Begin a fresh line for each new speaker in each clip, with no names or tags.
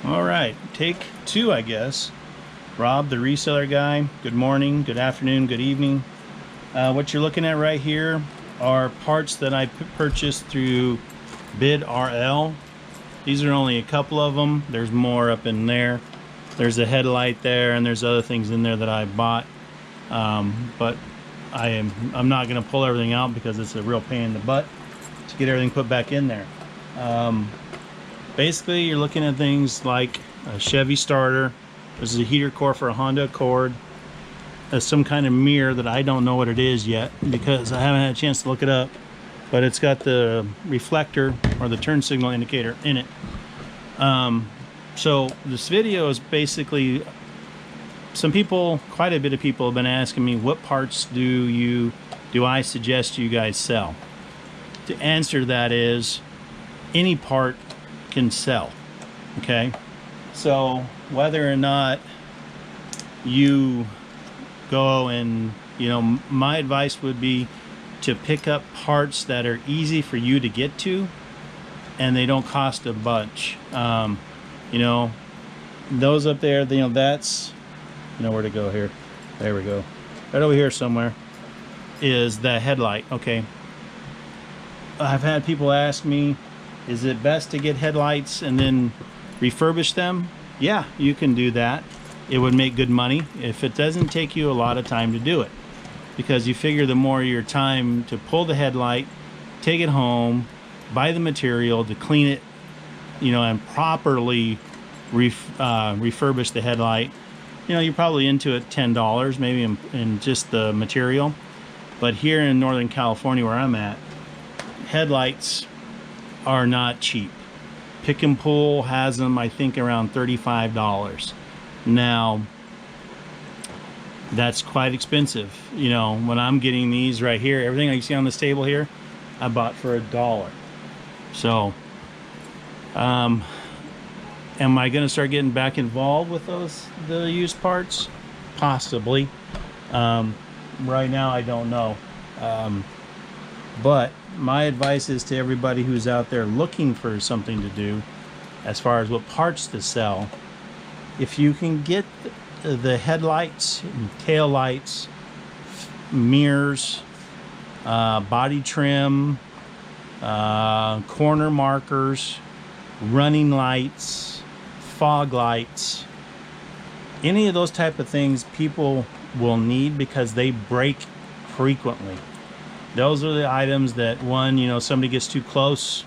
All right, take two, I guess. Rob, the reseller guy, good morning, good afternoon, good evening. What you're looking at right here are parts that I purchased through Bid RL. These are only a couple of them. There's more up in there. There's a headlight there, and there's other things in there that I bought. But I'm not going to pull everything out because it's a real pain in the butt to get everything put back in there. Basically, you're looking at things like a Chevy starter. This is a heater core for a Honda Accord. Some kind of mirror that I don't know what it is yet because I haven't had a chance to look it up. But it's got the reflector or the turn signal indicator in it. So this video is basically, quite a bit of people have been asking me, what parts do I suggest you guys sell? The answer to that is any part can sell. Okay, so whether or not you go and, my advice would be to pick up parts that are easy for you to get to and they don't cost a bunch. Those up there, that's, where to go here. There we go. Right over here somewhere is the headlight. Okay, I've had people ask me, is it best to get headlights and then refurbish them? Yeah, you can do that. It would make good money if it doesn't take you a lot of time to do it, because you figure the more your time to pull the headlight, take it home, buy the material to clean it, and properly refurbish the headlight, you're probably into it $10 maybe in just the material. But here in Northern California where I'm at, headlights are not cheap. Pick and Pull has them, I think, around $35. Now, that's quite expensive. When I'm getting these right here, everything I see on this table here, I bought for $1. So, am I going to start getting back involved with the used parts? Possibly. Right now, I don't know. But my advice is to everybody who's out there looking for something to do as far as what parts to sell, if you can get the headlights, tail lights, mirrors, body trim, corner markers, running lights, fog lights, any of those type of things people will need because they break frequently. Those are the items that, somebody gets too close,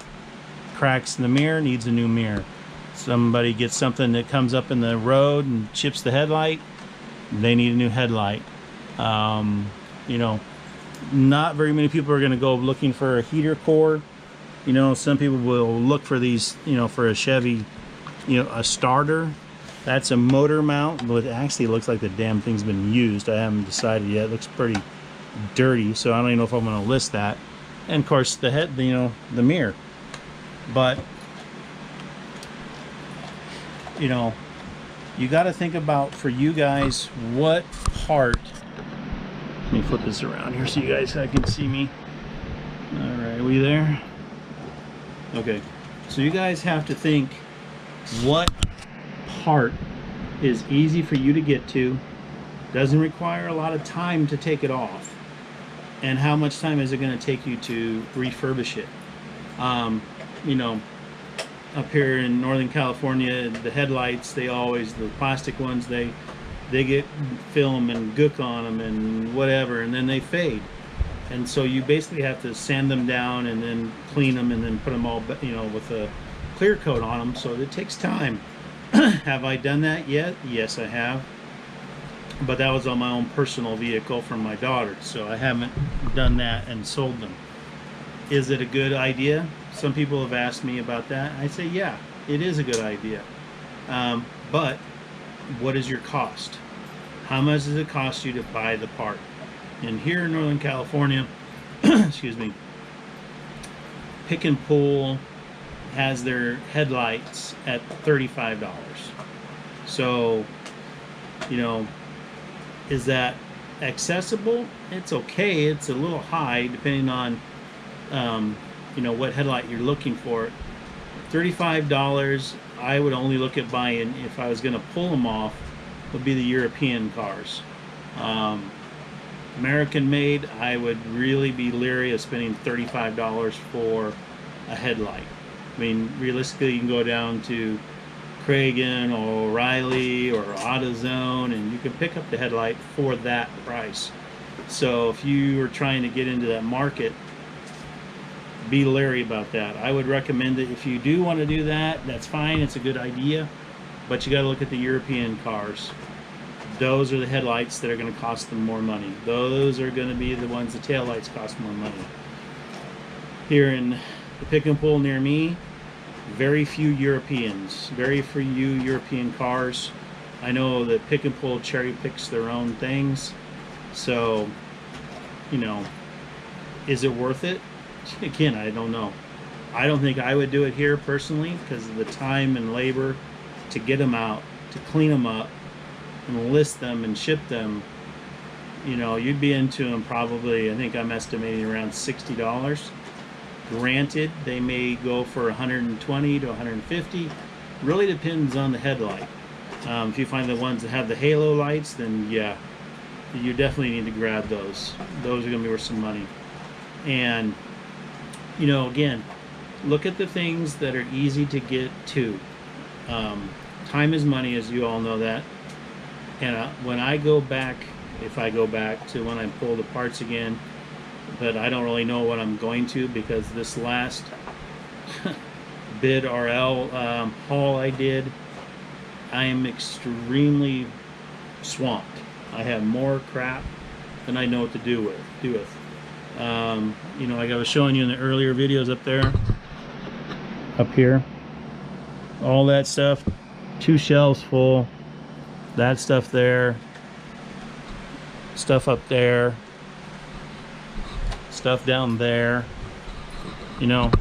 cracks in the mirror, needs a new mirror. Somebody gets something that comes up in the road and chips the headlight, they need a new headlight. Not very many people are going to go looking for a heater core. Some people will look for these, for a Chevy, a starter. That's a motor mount, but it actually looks like the damn thing's been used. I haven't decided yet. It looks pretty dirty, so I don't even know if I'm going to list that. And of course the head, the mirror. But you got to think about, for you guys, what part. Let me flip this around here so you guys can see me. All right, are we there? Okay, so you guys have to think what part is easy for you to get to, doesn't require a lot of time to take it off, and how much time is it going to take you to refurbish it. Up here in Northern California, the headlights, the plastic ones, they get film and gook on them and whatever, and then they fade. And so you basically have to sand them down and then clean them and then put them all, with a clear coat on them. So it takes time. Have I done that yet? Yes, I have. But that was on my own personal vehicle from my daughter, so I haven't done that and sold them. Is it a good idea? Some people have asked me about that. I say, yeah, it is a good idea. But what is your cost? How much does it cost you to buy the part? And here in Northern California, excuse me, Pick and Pull has their headlights at $35. So, is that accessible? It's okay. It's a little high depending on what headlight you're looking for. $35, I would only look at buying, if I was going to pull them off, would be the European cars. American made, I would really be leery of spending $35 for a headlight. I mean, realistically, you can go down to Kragen or O'Reilly or AutoZone and you can pick up the headlight for that price. So if you are trying to get into that market, be leery about that. I would recommend that if you do want to do that, that's fine, it's a good idea, but you got to look at the European cars. Those are the headlights that are going to cost them more money. Those are going to be the ones, the taillights cost more money. Here in the pick and pull near me, very few Europeans, very few European cars. I know that pick and pull cherry picks their own things. So, you know, is it worth it? Again, I don't know. I don't think I would do it here personally because of the time and labor to get them out, to clean them up, and list them and ship them. You know, you'd be into them probably, I think I'm estimating around $60. Granted, they may go for 120 to 150. Really depends on the headlight. If you find the ones that have the halo lights, then yeah, you definitely need to grab those. Those are going to be worth some money. And, you know, again, look at the things that are easy to get to. Time is money, as you all know that. And when I go back, if I go back to when I pull the parts again, but I don't really know what I'm going to, because this last bid RL haul I did, I am extremely swamped. I have more crap than I know what to do with. You know, like I was showing you in the earlier videos up there, up here, all that stuff, 2 shelves full, that stuff there, stuff up there, stuff down there. You know,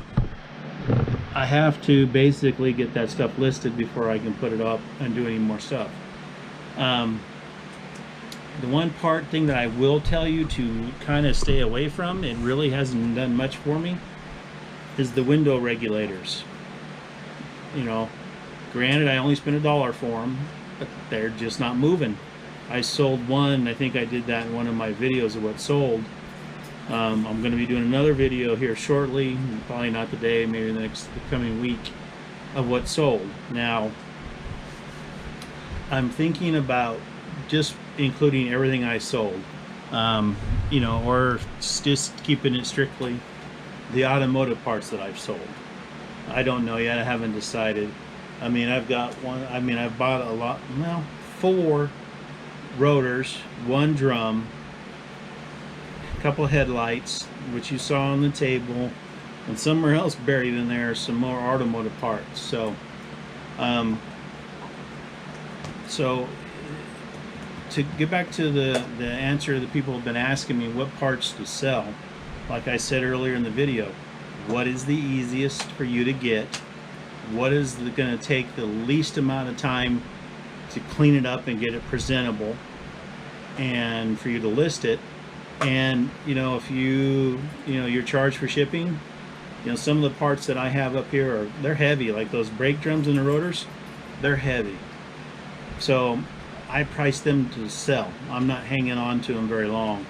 I have to basically get that stuff listed before I can put it up and do any more stuff. The one thing that I will tell you to kind of stay away from, it really hasn't done much for me, is the window regulators. You know, granted, I only spent $1 for them, but they're just not moving. I sold one, I think I did that in one of my videos of what sold. I'm going to be doing another video here shortly, probably not today, maybe the coming week, of what sold. Now, I'm thinking about just including everything I sold, you know, or just keeping it strictly the automotive parts that I've sold. I don't know yet, I haven't decided. I mean, I've got one, I mean, I've bought a lot, well, 4 rotors, 1 drum, a couple headlights, which you saw on the table, and somewhere else buried in there are some more automotive parts. So to get back to the answer that people have been asking me, what parts to sell, like I said earlier in the video, what is the easiest for you to get? What is going to take the least amount of time to clean it up and get it presentable and for you to list it? And, you know, if you know, you're charged for shipping, you know, some of the parts that I have up here they're heavy, like those brake drums and the rotors, they're heavy. So I price them to sell. I'm not hanging on to them very long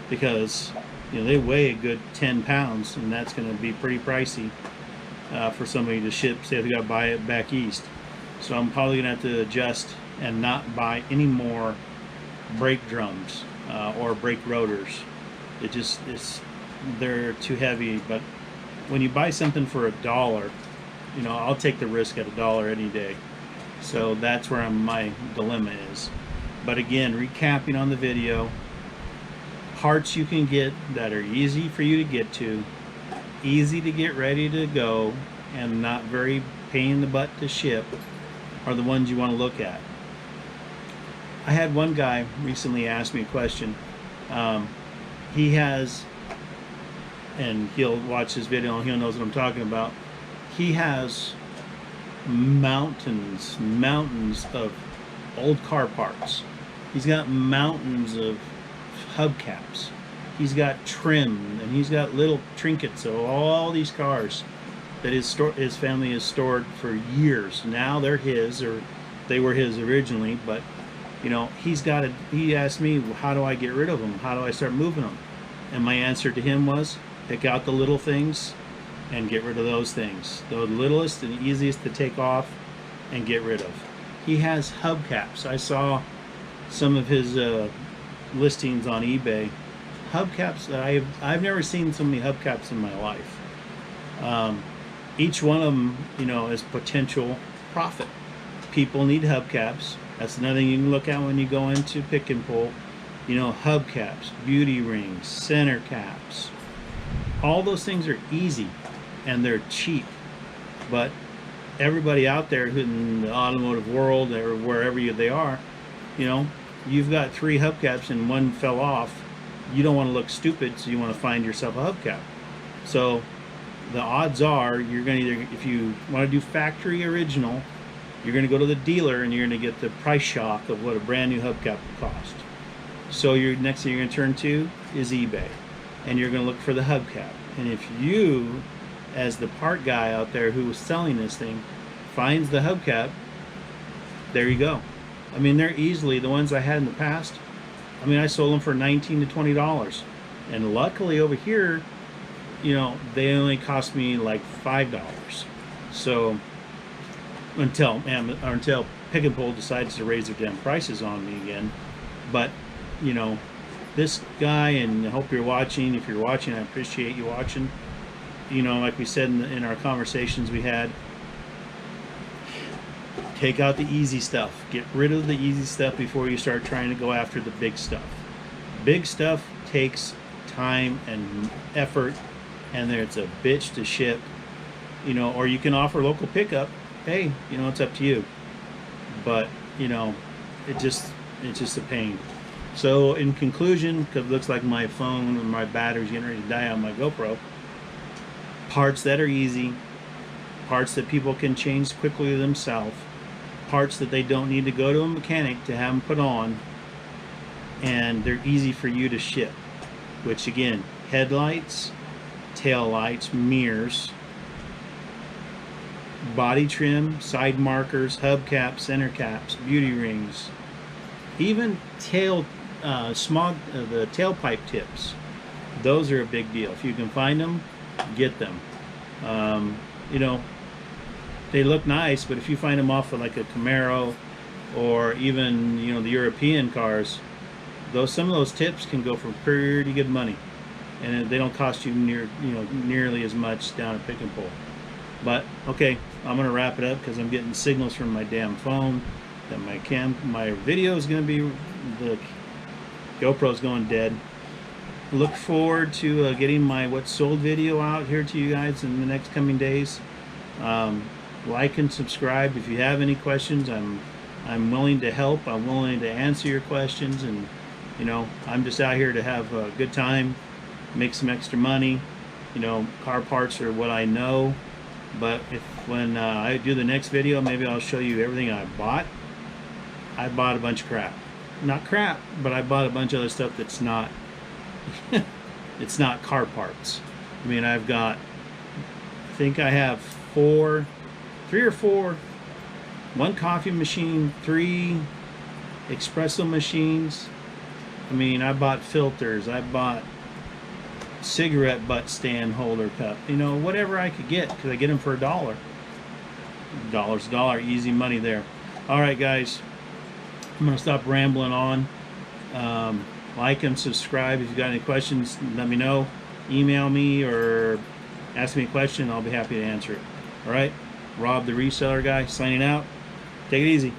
because, you know, they weigh a good 10 pounds, and that's going to be pretty pricey for somebody to ship. Say they got to buy it back east. So I'm probably going to have to adjust and not buy any more brake drums or brake rotors. They're too heavy. But when you buy something for $1, you know, I'll take the risk at $1 any day. So that's where my dilemma is. But again, recapping on the video, parts you can get that are easy for you to get to, easy to get ready to go, and not very pain in the butt to ship are the ones you want to look at. I had one guy recently ask me a question. He has, and he'll watch this video and he'll knows what I'm talking about, he has mountains of old car parts. He's got mountains of hubcaps. He's got trim, and he's got little trinkets of all these cars. that his family has stored for years. Now they're his, or they were his originally, but you know, he asked me, how do I get rid of them? How do I start moving them? And my answer to him was, pick out the little things and get rid of those things. The littlest and easiest to take off and get rid of. He has hubcaps. I saw some of his listings on eBay. Hubcaps that I've never seen so many hubcaps in my life. Each one of them, you know, is potential profit. People need hubcaps. That's another thing you can look at when you go into pick and pull. You know, hubcaps, beauty rings, center caps. All those things are easy and they're cheap. But everybody out there in the automotive world or wherever they are, you know, you've got 3 hubcaps and one fell off. You don't want to look stupid, so you want to find yourself a hubcap. So the odds are you're going to either, if you want to do factory original, you're going to go to the dealer and you're going to get the price shock of what a brand new hubcap would cost. So your next thing you're going to turn to is eBay, and you're going to look for the hubcap. And if you, as the part guy out there who was selling this thing, finds the hubcap, there you go. I mean, they're easily, the ones I had in the past, I mean, I sold them for $19 to $20. And luckily over here, you know, they only cost me like $5. So until Pick and Pull decides to raise their damn prices on me again. But you know, this guy, and I hope you're watching. If you're watching, I appreciate you watching. You know, like we said in our conversations we had, take out the easy stuff. Get rid of the easy stuff before you start trying to go after the big stuff. Big stuff takes time and effort, and it's a bitch to ship. You know, or you can offer local pickup. Hey, you know, it's up to you. But you know, it's just a pain. So in conclusion, because it looks like my phone and my battery's getting ready to die on my GoPro, parts that are easy, parts that people can change quickly themselves, parts that they don't need to go to a mechanic to have them put on, and they're easy for you to ship. Which again, headlights, tail lights, mirrors, body trim, side markers, hubcaps, center caps, beauty rings, even the tailpipe tips. Those are a big deal. If you can find them, get them. You know, they look nice, but if you find them off of like a Camaro or even, you know, the European cars, some of those tips can go for pretty good money, and they don't cost you nearly as much down at Pick and Pull. But okay, I'm gonna wrap it up because I'm getting signals from my damn phone that my video is gonna be, the GoPro's going dead. Look forward to getting my what's sold video out here to you guys in the next coming days. Like and subscribe. If you have any questions, I'm willing to help. I'm willing to answer your questions, and you know, I'm just out here to have a good time, make some extra money. You know, car parts are what I know. But when I do the next video, maybe I'll show you everything I bought. I bought a bunch of crap. Not crap, but I bought a bunch of other stuff that's not it's not car parts. I mean, I think I have 3 or 4, 1 coffee machine, 3 espresso machines. I mean, I bought filters, I bought cigarette butt stand holder cup, you know, whatever I could get, because I get them for $1. Dollar's a dollar, easy money there. All right, guys, I'm gonna stop rambling on. Like and subscribe. If you got any questions, let me know. Email me or ask me a question, I'll be happy to answer it. All right, Rob the reseller guy signing out. Take it easy.